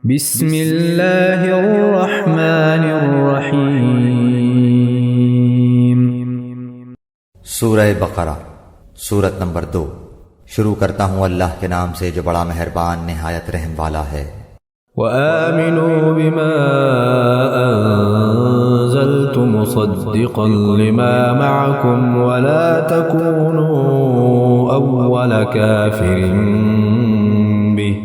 بسم اللہ الرحمن الرحیم۔ سورہ بقرہ سورت نمبر 2۔ شروع کرتا ہوں اللہ کے نام سے جو بڑا مہربان نہایت رحم والا ہے۔ وآمنوا بما أنزلت مصدقا لما معكم ولا تكونوا أول كافر به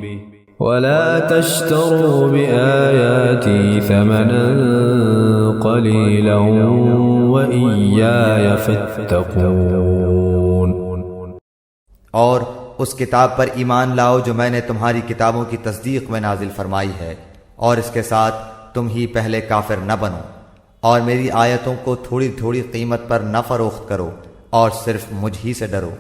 ولا تشتروا بآياتي ثمنا قليلا وإياي فاتقون۔ اور اس کتاب پر ایمان لاؤ جو میں نے تمہاری کتابوں کی تصدیق میں نازل فرمائی ہے، اور اس کے ساتھ تم ہی پہلے کافر نہ بنو، اور میری آیتوں کو تھوڑی تھوڑی قیمت پر نہ فروخت کرو، اور صرف مجھ ہی سے ڈرو۔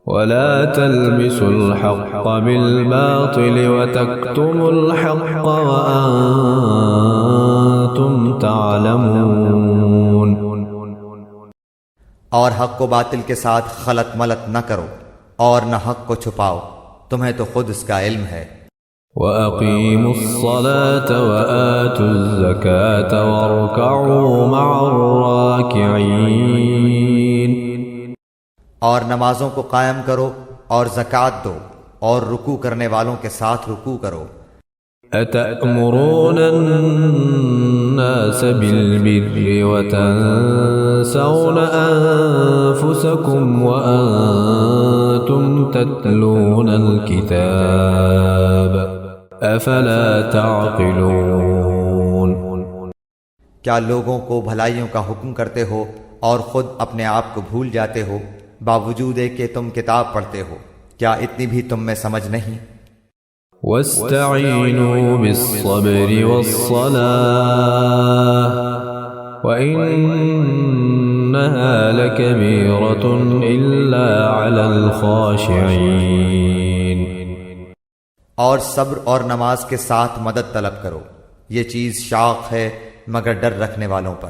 ولا تلبسوا الحق بالباطل وتكتموا الحق وأنتم تعلمون۔ اور حق و باطل کے ساتھ خلط ملط نہ کرو، اور نہ حق کو چھپاؤ، تمہیں تو خود اس کا علم ہے۔ وَأَقِيمُوا الصَّلَاةَ وَآتُوا الزَّكَاةَ وَارْكَعُوا مَعَ الرَّاكِعِينَ۔ اور نمازوں کو قائم کرو اور زکوٰۃ دو، اور رکوع کرنے والوں کے ساتھ رکوع کرو۔ أَتَأْمُرُونَ النَّاسَ بِالْبِرِّ وَتَنسَوْنَ أَنفُسَكُمْ وَأَنتُمْ تَتْلُونَ الْكِتَابَ أَفَلَا تَعْقِلُونَ۔ کیا لوگوں کو بھلائیوں کا حکم کرتے ہو اور خود اپنے آپ کو بھول جاتے ہو، باوجود ہے کہ تم کتاب پڑھتے ہو؟ کیا اتنی بھی تم میں سمجھ نہیں؟ وَاسْتَعِينُوا بِالصَّبْرِ وَالصَّلَاةِ وَإِنَّهَا لَكَبِيرَةٌ إِلَّا عَلَى الْخَاشِعِينَ۔ اور صبر اور نماز کے ساتھ مدد طلب کرو، یہ چیز شاق ہے مگر ڈر رکھنے والوں پر۔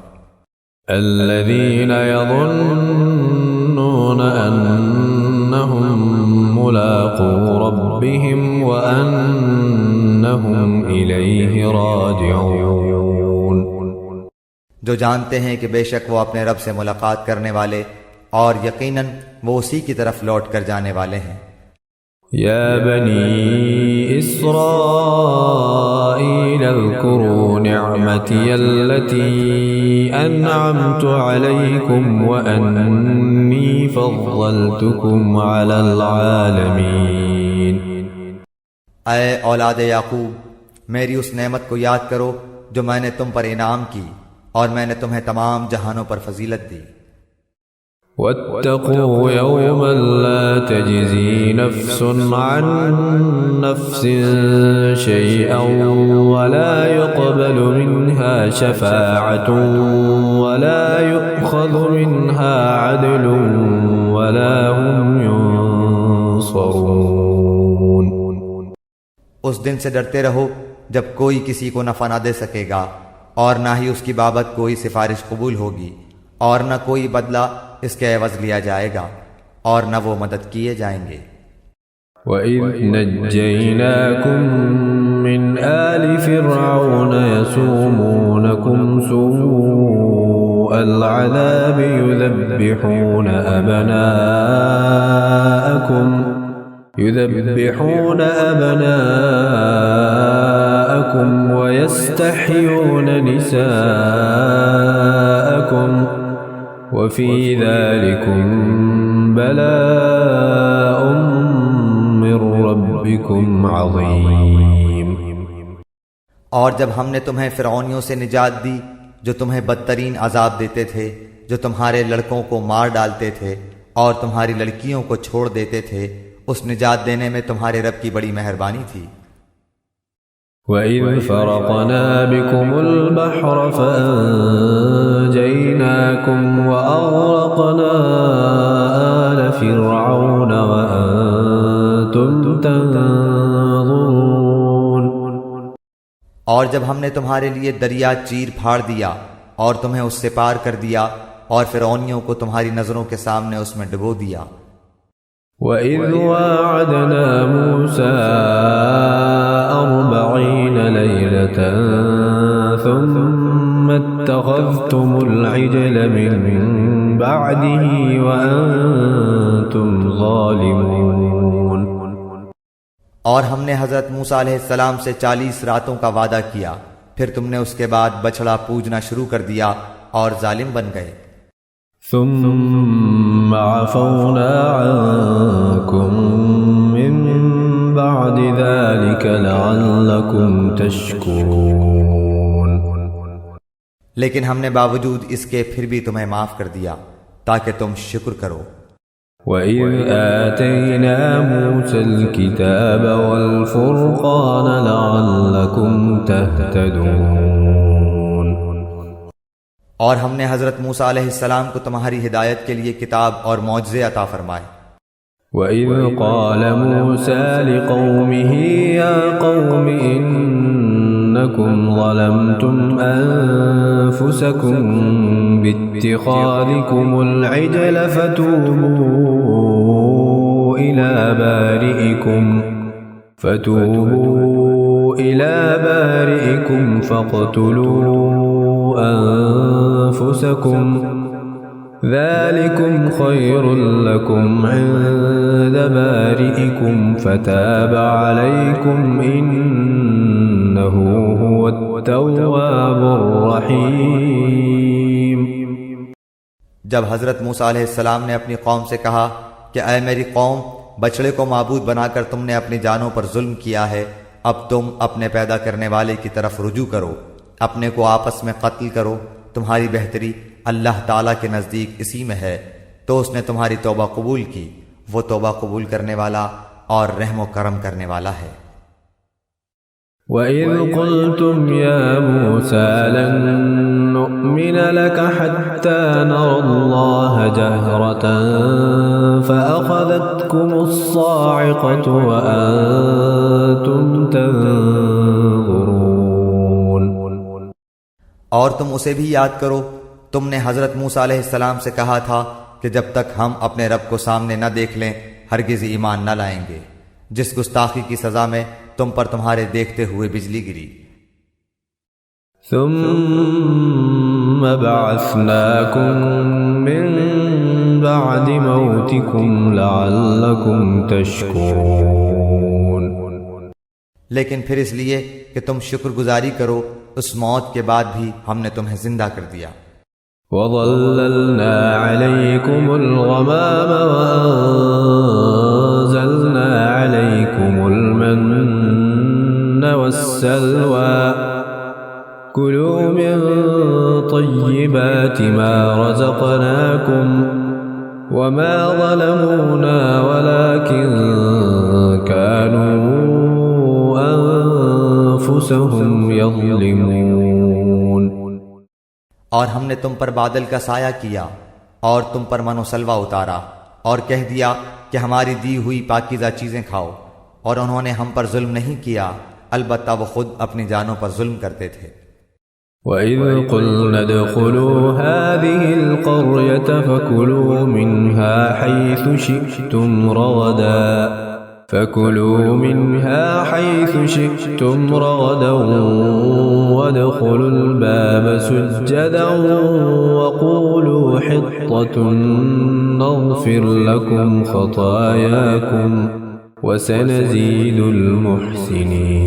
الَّذِينَ يَظُنُّونَ أَنَّهُم مُّلَاقُو رَبِّهِمْ وَأَنَّهُمْ إِلَيْهِ رَاجِعُونَ۔ جو جانتے ہیں کہ بے شک وہ اپنے رب سے ملاقات کرنے والے اور یقیناً وہ اسی کی طرف لوٹ کر جانے والے ہیں۔ يا بني إسرائيل اذكروا نعمتي التي أنعمت عليكم وأني فضلتكم على العالمين۔ اے اولاد یعقوب، میری اس نعمت کو یاد کرو جو میں نے تم پر انعام کی، اور میں نے تمہیں تمام جہانوں پر فضیلت دی۔ واتقوا يوما لا تجزي نفس عن نفس شيئا ولا يقبل منها شفاعة ولا يؤخذ منها عدل ولا هم ينصرون۔ اس دن سے ڈرتے رہو جب کوئی کسی کو نفع نہ دے سکے گا، اور نہ ہی اس کی بابت کوئی سفارش قبول ہوگی، اور نہ کوئی بدلہ اس کے عوض لیا جائے گا، اور نہ وہ مدد کیے جائیں گے۔ وَإِذْ نَجَّيْنَاكُمْ مِنْ آلِ فِرْعَوْنَ يَسُومُونَكُمْ سُوءَ الْعَذَابِ يُذَبِّحُونَ أَبْنَاءَكُمْ وَيَسْتَحْيُونَ نِسَاءَكُمْ وَفِي ذَلِكُمْ بَلَاءٌ مِّن رَّبِّكُمْ عَظِيمٌ۔ اور جب ہم نے تمہیں فرعونیوں سے نجات دی جو تمہیں بدترین عذاب دیتے تھے، جو تمہارے لڑکوں کو مار ڈالتے تھے اور تمہاری لڑکیوں کو چھوڑ دیتے تھے، اس نجات دینے میں تمہارے رب کی بڑی مہربانی تھی۔ وَإِذْ فَرَقْنَا بِكُمُ الْبَحْرَ فَأَنجَيْنَاكُمْ وَأَغْرَقْنَا آلَ فِرْعَوْنَ وَأَنتُمْ تَنظُرُونَ۔ اور جب ہم نے تمہارے لیے دریا چیر پھاڑ دیا اور تمہیں اس سے پار کر دیا، اور فرعونیوں کو تمہاری نظروں کے سامنے اس میں ڈبو دیا۔ وَإِذْ وَاعَدْنَا مُوسَىٰ 40 ثم اتخذتم العجل من بعده وأنتم ظالمون۔ اور ہم نے حضرت موسیٰ علیہ السلام سے 40 راتوں کا وعدہ کیا، پھر تم نے اس کے بعد بچڑا پوجنا شروع کر دیا اور ظالم بن گئے۔ ثم عفونا عنكم من بعد ذلك لعلكم تشكرون۔ لیکن ہم نے باوجود اس کے پھر بھی تمہیں معاف کر دیا تاکہ تم شکر کرو۔ وَإِذْ آتَيْنَا مُوسَى الْكِتَابَ وَالْفُرْقَانَ لَعَلَّكُمْ تَهْتَدُونَ۔ اور ہم نے حضرت موسیٰ علیہ السلام کو تمہاری ہدایت کے لیے کتاب اور معجزے عطا فرمائے۔ وَإِذْ قَالَ مُوسَى لِقَوْمِهِ يَا قَوْمِ إِنَّكُمْ ظَلَمْتُمْ أَنفُسَكُمْ بِاتِّخَاذِكُمُ الْعِجْلَ فَتُوبُوا إِلَى بَارِئِكُمْ فَاقْتُلُوا أَنفُسَكُمْ ذَلِكُمْ خَيْرٌ لَكُمْ عِندَ بَارِئِكُمْ فَتَابَ عَلَيْكُمْ إِنَّهُ هُوَ التَّوَّابُ الرَّحِيمُ۔ جب حضرت موسیٰ علیہ السلام نے اپنی قوم سے کہا کہ اے میری قوم، بچڑے کو معبود بنا کر تم نے اپنی جانوں پر ظلم کیا ہے، اب تم اپنے پیدا کرنے والے کی طرف رجوع کرو، اپنے کو آپس میں قتل کرو، تمہاری بہتری اللہ تعالیٰ کے نزدیک اسی میں ہے، تو اس نے تمہاری توبہ قبول کی، وہ توبہ قبول کرنے والا اور رحم و کرم کرنے والا ہے۔ وَإِذْ قُلْتُمْ يَا مُوسَى لَن نُّؤْمِنَ لَكَ حَتَّى نَرَى اللَّهَ جَهْرَةً فَأَخَذَتْكُمُ الصَّاعِقَةُ وَأَنتُمْ تَنظُرُونَ۔ اور تم اسے بھی یاد کرو، تم نے حضرت موسیٰ علیہ السلام سے کہا تھا کہ جب تک ہم اپنے رب کو سامنے نہ دیکھ لیں ہرگز ایمان نہ لائیں گے، جس گستاخی کی سزا میں تم پر تمہارے دیکھتے ہوئے بجلی گری۔ ثم بعثناكم من بعد موتكم لعلكم تشكرون۔ لیکن پھر اس لیے کہ تم شکر گزاری کرو، اس موت کے بعد بھی ہم نے تمہیں زندہ کر دیا۔ وَظَلَّلْنَا عَلَيْكُمُ الْغَمَامَ وَأَنزَلْنَا عَلَيْكُمُ الْمَنَّ وَالسَّلْوَىٰ كُلُوا مِن طَيِّبَاتِ مَا رَزَقْنَاكُمْ وَمَا ظَلَمُونَا وَلَٰكِن كَانُوا أَنفُسَهُمْ يَظْلِمُونَ۔ اور ہم نے تم پر بادل کا سایہ کیا اور تم پر من و سلوہ اتارا اور کہہ دیا کہ ہماری دی ہوئی پاکیزہ چیزیں کھاؤ، اور انہوں نے ہم پر ظلم نہیں کیا، البتہ وہ خود اپنی جانوں پر ظلم کرتے تھے۔ وَإِذْ قُلْنَا ادْخُلُوا هَٰذِهِ الْقَرْيَةَ فَكُلُوا مِنْهَا حَيْثُ شِئْتُمْ رَغَدًا وَادْخُلُوا الْبَابَ سُجَّدًا وَقُولُوا حِطَّةٌ نَّغْفِرْ لَكُمْ خَطَايَاكُمْ وَسَنَزِيدُ الْمُحْسِنِينَ۔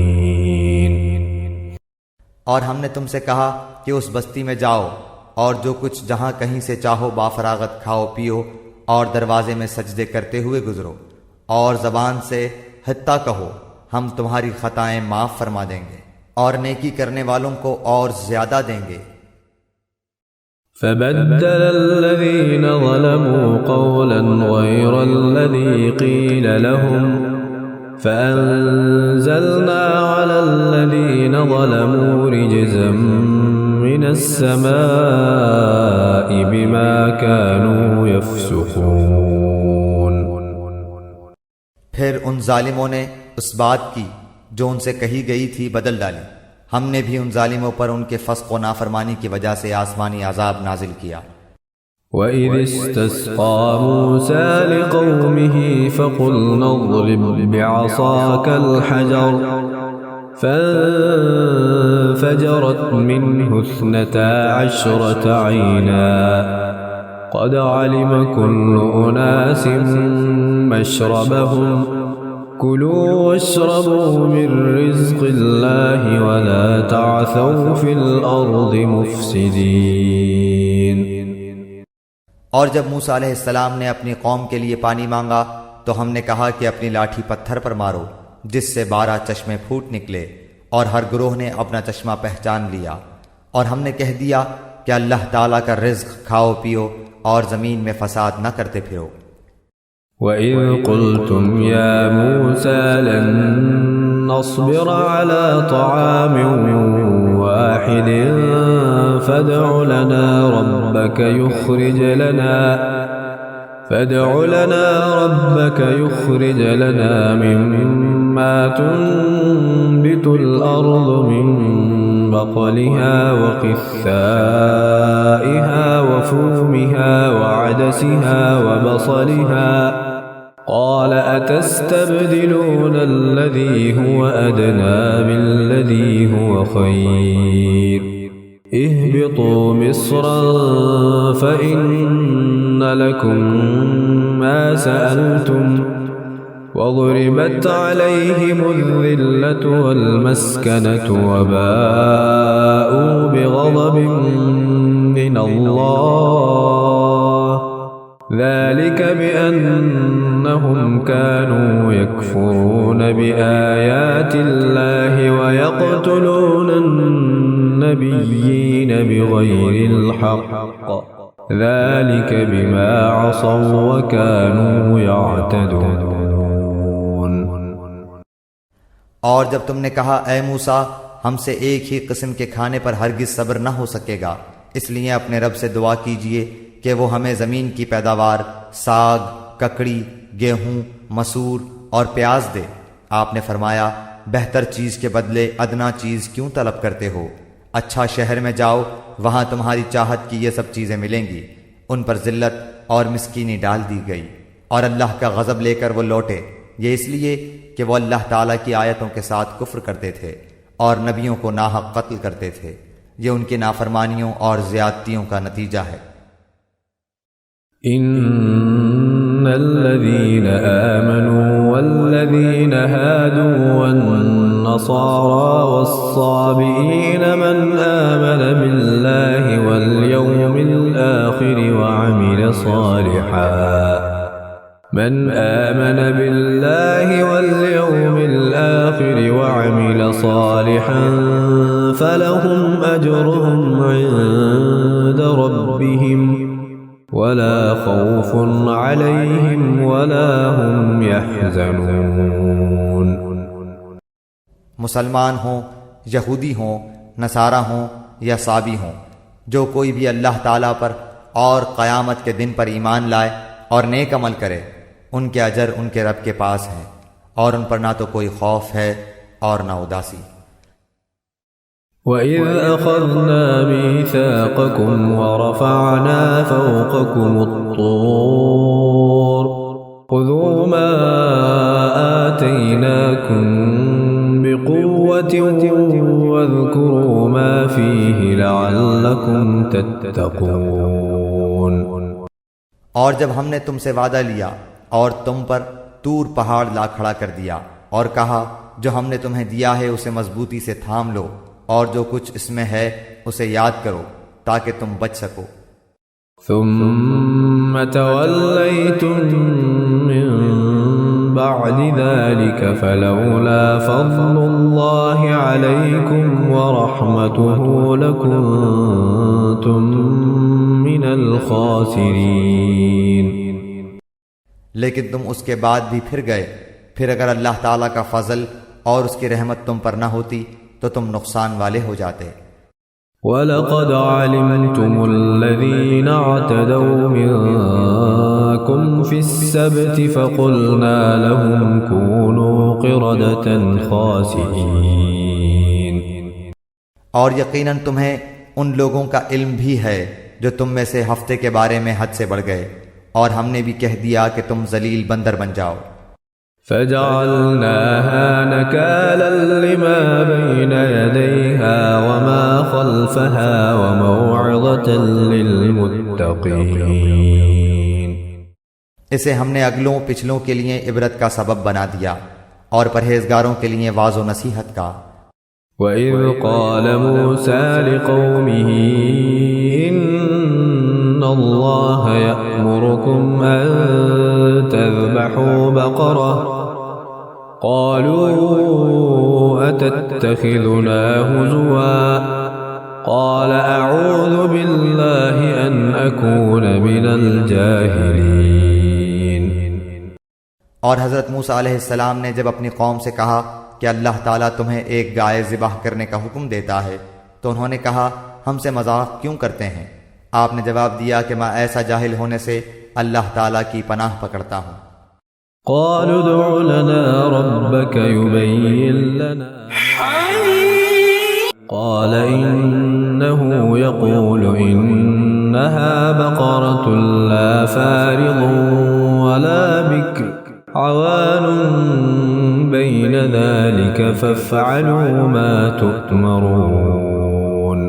اور ہم نے تم سے کہا کہ اس بستی میں جاؤ اور جو کچھ جہاں کہیں سے چاہو بافراغت کھاؤ پیو، اور دروازے میں سجدے کرتے ہوئے گزرو، اور زبان سے حتیٰ کہو، ہم تمہاری خطائیں معاف فرما دیں گے اور نیکی کرنے والوں کو اور زیادہ دیں گے۔ فَبَدَّلَ الَّذِينَ ظَلَمُوا قَوْلًا غَيْرَ الَّذِي قِيلَ لَهُمْ فَأَنزَلْنَا عَلَى الَّذِينَ ظَلَمُوا رِجْزًا مِّنَ السَّمَاءِ بِمَا كَانُوا يَفْسُقُونَ۔ پھر ان ظالموں نے اس بات کی جو ان سے کہی گئی تھی بدل ڈالی، ہم نے بھی ان ظالموں پر ان کے فسق و نافرمانی کی وجہ سے آسمانی عذاب نازل کیا۔ وَإِذِ اسْتَسْقَىٰ مُوسَىٰ لِقَوْمِهِ فَقُلْنَا اضْرِب بِّعَصَاكَ الْحَجَرَ فَانفَجَرَتْ فانفجرت منه 12 عينا قد علم كل أناس مشربهم كلوا واشربوا من رزق الله ولا تعثوا في الأرض مفسدين۔ اور جب موسیٰ علیہ السلام نے اپنی قوم کے لیے پانی مانگا تو ہم نے کہا کہ اپنی لاٹھی پتھر پر مارو جس سے 12 چشمے پھوٹ نکلے، اور ہر گروہ نے اپنا چشمہ پہچان لیا، اور ہم نے کہہ دیا کہ اللہ تعالیٰ کا رزق کھاؤ پیو اور زمین میں فساد نہ کرتے پھرو۔ وَإِذْ قُلْتُمْ يَا مُوسَى لَن نَّصْبِرَ عَلَى طَعَامٍ وَاحِدٍ فَادْعُ لَنَا رَبَّكَ يُخْرِجْ لَنَا مِمَّا تُنبِتُ الْأَرْضُ مِن بَقْلِهَا وَقِثَّائِهَا وَفُومِهَا وَعَدَسِهَا وَبَصَلِهَا قَالَ أَتَسْتَبْدِلُونَ الَّذِي هُوَ أَدْنَىٰ بِالَّذِي هُوَ خَيْرٌ اهْبِطُوا مِصْرًا فَإِنَّ لَكُم مَّا سَأَلْتُمْ وَضُرِبَتْ عَلَيْهِمُ الذِّلَّةُ وَالْمَسْكَنَةُ وَبَاءُوا بِغَضَبٍ مِّنَ اللَّهِ ذَلِكَ بِأَنَّهُمْ كَانُوا يَكْفُرُونَ بِآيَاتِ اللَّهِ وَيَقْتُلُونَ النَّبِيِّينَ بِغَيْرِ الْحَقِّ ذَلِكَ بِمَا عَصَوْا وَكَانُوا يَعْتَدُونَ۔ اور جب تم نے کہا اے موسیٰ ہم سے ایک ہی قسم کے کھانے پر ہرگز صبر نہ ہو سکے گا، اس لیے اپنے رب سے دعا کیجئے کہ وہ ہمیں زمین کی پیداوار ساگ، ککڑی، گیہوں، مسور اور پیاز دے۔ آپ نے فرمایا بہتر چیز کے بدلے ادنا چیز کیوں طلب کرتے ہو؟ اچھا شہر میں جاؤ، وہاں تمہاری چاہت کی یہ سب چیزیں ملیں گی۔ ان پر ذلت اور مسکینی ڈال دی گئی، اور اللہ کا غضب لے کر وہ لوٹے، یہ اس لیے کہ وہ اللہ تعالیٰ کی آیتوں کے ساتھ کفر کرتے تھے اور نبیوں کو ناحق قتل کرتے تھے۔ یہ ان کی نافرمانیوں اور زیادتیوں کا نتیجہ ہے۔ إن الذين آمنوا والذين هادوا والنصارى والصابئين من آمن بالله واليوم الآخر وعمل صالحا فلهم أجرهم عند ربهم ولا خوف عليهم ولا هم يحزنون۔ مسلمان ہوں، یہودی ہوں، نصارہ ہوں یا صابی ہوں، جو کوئی بھی اللہ تعالیٰ پر اور قیامت کے دن پر ایمان لائے اور نیک عمل کرے، ان کے اجر ان کے رب کے پاس ہیں، اور ان پر نہ تو کوئی خوف ہے اور نہ اداسی۔ وَإِذْ أَخَذْنَا مِيثَاقَكُمْ وَرَفَعْنَا فَوْقَكُمُ الطُّورَ خُذُوا مَا آتَيْنَاكُمْ بِقُوَّةٍ وَاذْكُرُوا مَا فِيهِ لَعَلَّكُمْ تَتَّقُونَ۔ اور جب ہم نے تم سے وعدہ لیا اور تم پر طور پہاڑ لا کھڑا کر دیا اور کہا جو ہم نے تمہیں دیا ہے اسے مضبوطی سے تھام لو، اور جو کچھ اس میں ہے اسے یاد کرو تاکہ تم بچ سکو۔ ثم توليتم من بعد ذلك فلولا فضل الله عليكم ورحمته لكنتم من الخاسرين۔ لیکن تم اس کے بعد بھی پھر گئے، پھر اگر اللہ تعالیٰ کا فضل اور اس کی رحمت تم پر نہ ہوتی تو تم نقصان والے ہو جاتے۔ وَلَقَدْ عَلِمْتُمُ الَّذِينَ اعْتَدَوْا مِنكُمْ فِي السَّبْتِ فَقُلْنَا لَهُمْ كُونُوا قِرَدَةً خَاسِئِينَ۔ اور یقیناً تمہیں ان لوگوں کا علم بھی ہے جو تم میں سے ہفتے کے بارے میں حد سے بڑھ گئے، اور ہم نے بھی کہہ دیا کہ تم ذلیل بندر بن جاؤ۔ فجعلناها نكالا لما بين يديها وما خلفها وموعظة للمتقين۔ اسے ہم نے اگلوں پچھلوں کے لیے عبرت کا سبب بنا دیا اور پرہیزگاروں کے لیے واعظ و نصیحت کا۔ وَإِذْ قَالَ مُوسَى لِقَوْمِهِ إِنَّ اللَّهَ يَأْمُرُكُمْ أَن تَذْبَحُوا بَقَرَةً قَالُوا أَتَتَّخِذُنَا هُزُوًا قَالَ أَعُوذُ بِاللَّهِ أَنْ أَكُونَ مِنَ الْجَاهِلِينَ۔ اور حضرت موسیٰ علیہ السلام نے جب اپنی قوم سے کہا کہ اللہ تعالیٰ تمہیں ایک گائے ذبح کرنے کا حکم دیتا ہے تو انہوں نے کہا ہم سے مذاق کیوں کرتے ہیں؟ آپ نے جواب دیا کہ میں ایسا جاہل ہونے سے اللہ تعالیٰ کی پناہ پکڑتا ہوں۔ قالوا ادع لنا ربك يبين لنا قال إنه يقول إنها بقرة لا فارض ولا بكر عوان بين ذلك فافعلوا ما تؤمرون۔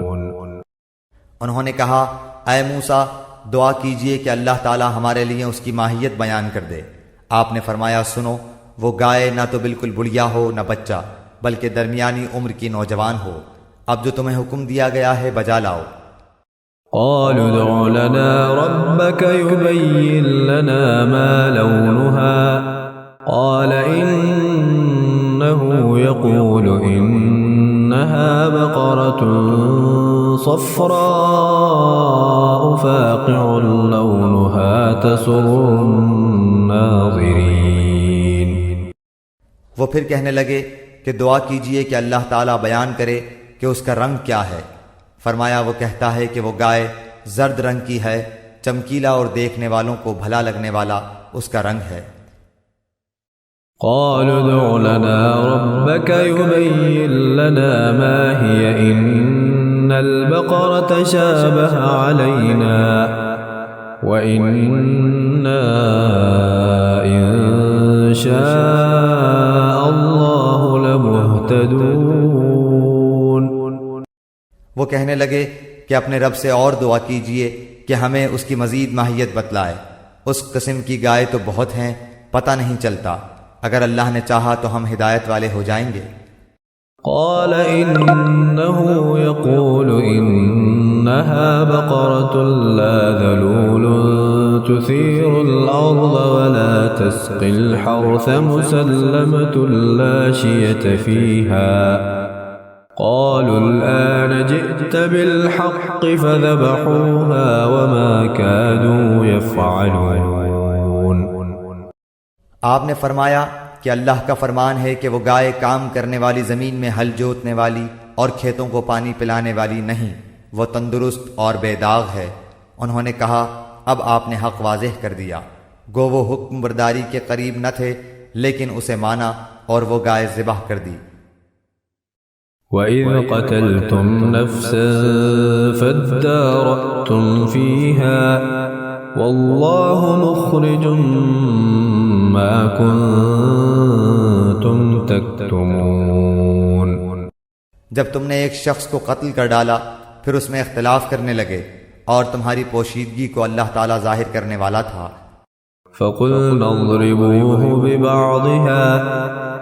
انہوں نے کہا اے موسیٰ دعا کیجئے کہ اللہ تعالیٰ ہمارے لیے اس کی ماہیت بیان کر دے۔ آپ نے فرمایا سنو وہ گائے نہ تو بالکل بڑھیا ہو نہ بچہ بلکہ درمیانی عمر کی نوجوان ہو، اب جو تمہیں حکم دیا گیا ہے بجا لاؤ۔ قالوا ادع لنا ربك يبين لنا ما لونها قال إنه يقول إنها بقرة صفراء فاقع لونها تسر الناظرين۔ وہ پھر کہنے لگے کہ دعا کیجئے کہ اللہ تعالیٰ بیان کرے کہ اس کا رنگ کیا ہے۔ فرمایا وہ کہتا ہے کہ وہ گائے زرد رنگ کی ہے، چمکیلا اور دیکھنے والوں کو بھلا لگنے والا اس کا رنگ ہے۔ قالوا ادع لنا ربك يبين لنا ما هي إن البقرة شابه علينا وإنا إن شاء الله لمهتدون۔ وہ کہنے لگے کہ اپنے رب سے اور دعا کیجئے کہ ہمیں اس کی مزید ماہیت بتلائے، اس قسم کی گائے تو بہت ہیں پتہ نہیں چلتا، اگر اللہ نے چاہا تو ہم ہدایت والے ہو جائیں گے۔ قال إنه يقول إنها بقرة لا ذلول تثير الأرض ولا تسقي الحرث مسلمة لا شية فيها قالوا الآن جئت بالحق فذبحوها وما كادوا يفعلون۔ آپ نے فرمایا کہ اللہ کا فرمان ہے کہ وہ گائے کام کرنے والی زمین میں ہل جوتنے والی اور کھیتوں کو پانی پلانے والی نہیں، وہ تندرست اور بے داغ ہے۔ انہوں نے کہا اب آپ نے حق واضح کر دیا، گو وہ حکم برداری کے قریب نہ تھے لیکن اسے مانا اور وہ گائے ذبح کر دی۔ وَإِذْ قَتَلْتُمْ نَفْسًا فَادَّارَأْتُمْ فِيهَا وَاللَّهُ مُخْرِجٌ مَا كُنْتُمْ تَكْتُمُونَ۔ جب تم نے ایک شخص کو قتل کر ڈالا پھر اس میں اختلاف کرنے لگے اور تمہاری پوشیدگی کو اللہ تعالیٰ ظاہر کرنے والا تھا۔ فَقُلْنَا اضْرِبُوهُ بِبَعْضِهَا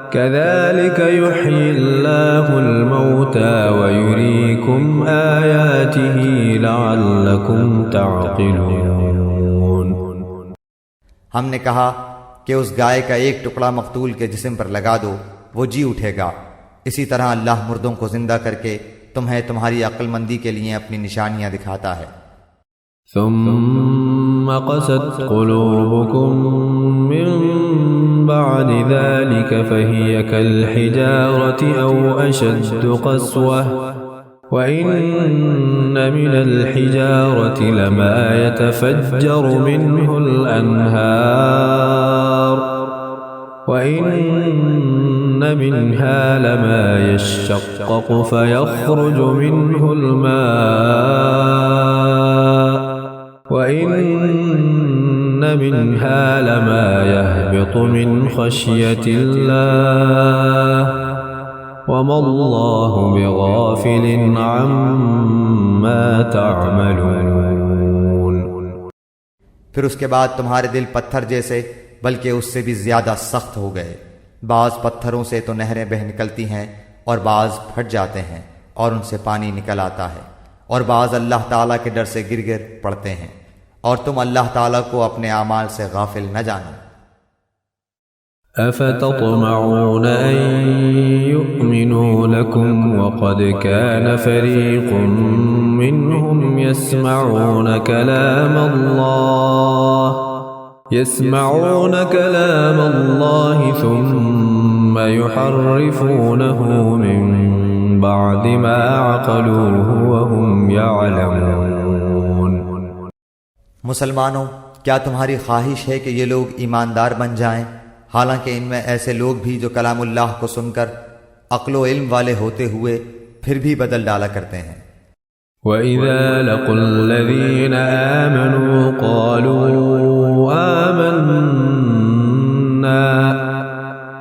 كَذَلِكَ يُحْيِي اللَّهُ الْمَوْتَى وَيُرِيكُمْ آيَاتِهِ لَعَلَّكُمْ تَعْقِلُونَ۔ ہم نے کہا کہ اس گائے کا ایک ٹکڑا مقتول کے جسم پر لگا دو، وہ جی اٹھے گا، اسی طرح اللہ مردوں کو زندہ کر کے تمہیں تمہاری عقل مندی کے لیے اپنی نشانیاں دکھاتا ہے۔ ثم قست قلوبكم من بعد ذلك فهي كالحجارة أو أشد قسوة وإن من الحجارة لما يتفجر منه الأنهار وإن منها لما يشقق فيخرج منه الماء وإن منها لما يهبط من خشية الله وما الله بغافل عما تعملون۔ پھر اس کے بعد تمہارے دل پتھر جیسے بلکہ اس سے بھی زیادہ سخت ہو گئے۔ بعض پتھروں سے تو نہریں بہہ نکلتی ہیں اور بعض پھٹ جاتے ہیں اور ان سے پانی نکل آتا ہے، اور بعض اللہ تعالیٰ کے ڈر سے گر گر پڑتے ہیں، اور تم اللہ تعالیٰ کو اپنے اعمال سے غافل نہ جانو۔ أفتطمعون أن يؤمنوا لكم وقد كان فريق منهم يسمعون كلام الله ثم يحرفونه من بعد ما عقلوه وهم يعلمون۔ مسلمانوں، کیا تمہاری خواہش ہے کہ یہ لوگ ایماندار بن جائیں، حالانکہ ان میں ایسے لوگ بھی جو کلام اللہ کو سن کر عقل و علم والے ہوتے ہوئے پھر بھی بدل ڈالا کرتے ہیں۔ وَإِذَا لَقُوا الَّذِينَ آمَنُوا قَالُوا آمَنَّا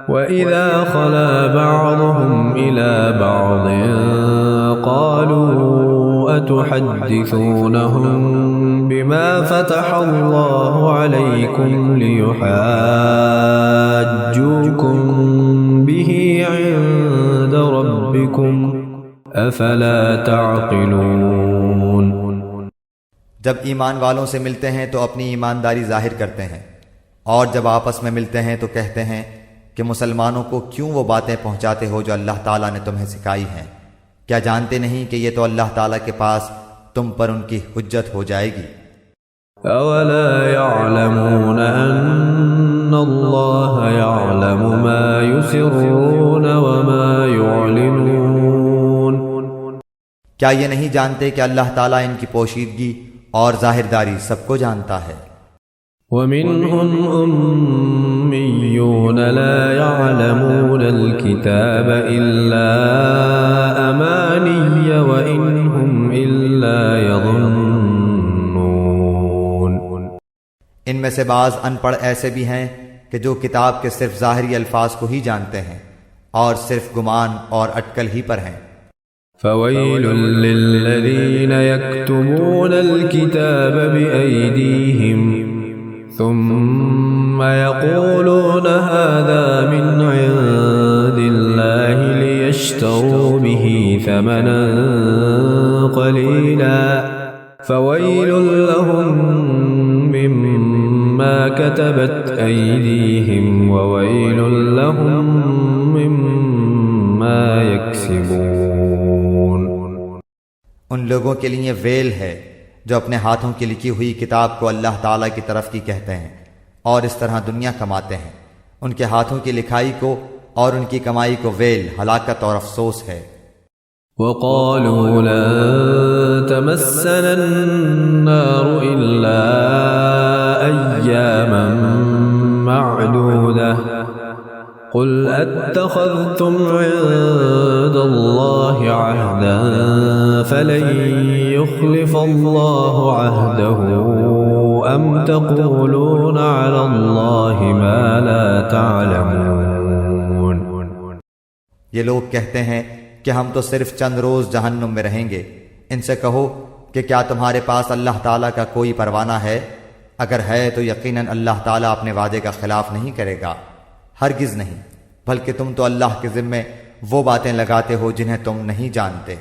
وَإِذَا خَلَا بَعْضُهُمْ إِلَى بَعْضٍ قَالُوا أَتُحَدِّثُونَهُم بِمَا فَتَحَ اللَّهُ عَلَيْكُمْ لِيُحَاجُّوكُم بِهِ عِندَ رَبِّكُمْ أَفَلَا تَعْقِلُونَ۔ جب ایمان والوں سے ملتے ہیں تو اپنی ایمانداری ظاہر کرتے ہیں، اور جب آپس میں ملتے ہیں تو کہتے ہیں کہ مسلمانوں کو کیوں وہ باتیں پہنچاتے ہو جو اللہ تعالیٰ نے تمہیں سکھائی ہیں؟ کیا جانتے نہیں کہ یہ تو اللہ تعالیٰ کے پاس تم پر ان کی حجت ہو جائے گی؟ أَوَلَا يَعْلَمُونَ أَنَّ اللَّهَ يَعْلَمُ مَا يُسِرُّونَ وَمَا يُعْلِنُونَ۔ کیا یہ نہیں جانتے کہ اللہ تعالیٰ ان کی پوشیدگی اور ظاہرداری سب کو جانتا ہے؟ وَمِنْهُمْ أُمِّيُّونَ لَا يَعْلَمُونَ الْكِتَابَ إِلَّا أَمَانِيَّ وَإِنْ هُمْ إِلَّا يَظُنُّونَ۔ ان میں سے بعض ان پڑھ ایسے بھی ہیں کہ جو کتاب کے صرف ظاہری الفاظ کو ہی جانتے ہیں اور صرف گمان اور اٹکل ہی پر ہیں۔ فَوَيْلٌ لِّلَّذِينَ يَكْتُبُونَ الْكِتَابَ بِأَيْدِيهِمْ ثُمَّ يَقُولُونَ هَذَا مِنْ عِندِ اللَّهِ لِيَشْتَرُوا بِهِ ثَمَنًا قَلِيلًا فَوَيْلٌ لَّهُم مِّمَّا كَتَبَتْ أَيْدِيهِمْ وَوَيْلٌ لَّهُم مِّمَّا يَكْسِبُونَ۔ ان لوگوں کے لیے ویل ہے جو اپنے ہاتھوں کی لکھی ہوئی کتاب کو اللہ تعالیٰ کی طرف کی کہتے ہیں اور اس طرح دنیا کماتے ہیں۔ ان کے ہاتھوں کی لکھائی کو اور ان کی کمائی کو ویل، ہلاکت اور افسوس ہے۔ وَقَالُوا لَن تَمَسَّنَا النَّارُ إِلَّا أَيَّامًا مَّعْدُودَةً قُلْ أَتَّخَذْتُمْ عِندَ اللَّهِ عَهْدًا فَلَن يُخْلِفَ اللَّهُ عَهْدَهُ أَمْ تَقُولُونَ عَلَى اللَّهِ مَا لَا تَعْلَمُونَ۔ یہ لوگ کہتے ہیں کہ ہم تو صرف چند روز جہنم میں رہیں گے۔ ان سے کہو کہ کیا تمہارے پاس اللہ تعالیٰ کا کوئی پروانہ ہے؟ اگر ہے تو یقیناً اللہ تعالیٰ اپنے وعدے کا خلاف نہیں کرے گا، ہرگز نہیں، بلکہ تم تو اللہ کے ذمے وہ باتیں لگاتے ہو جنہیں تم نہیں جانتے۔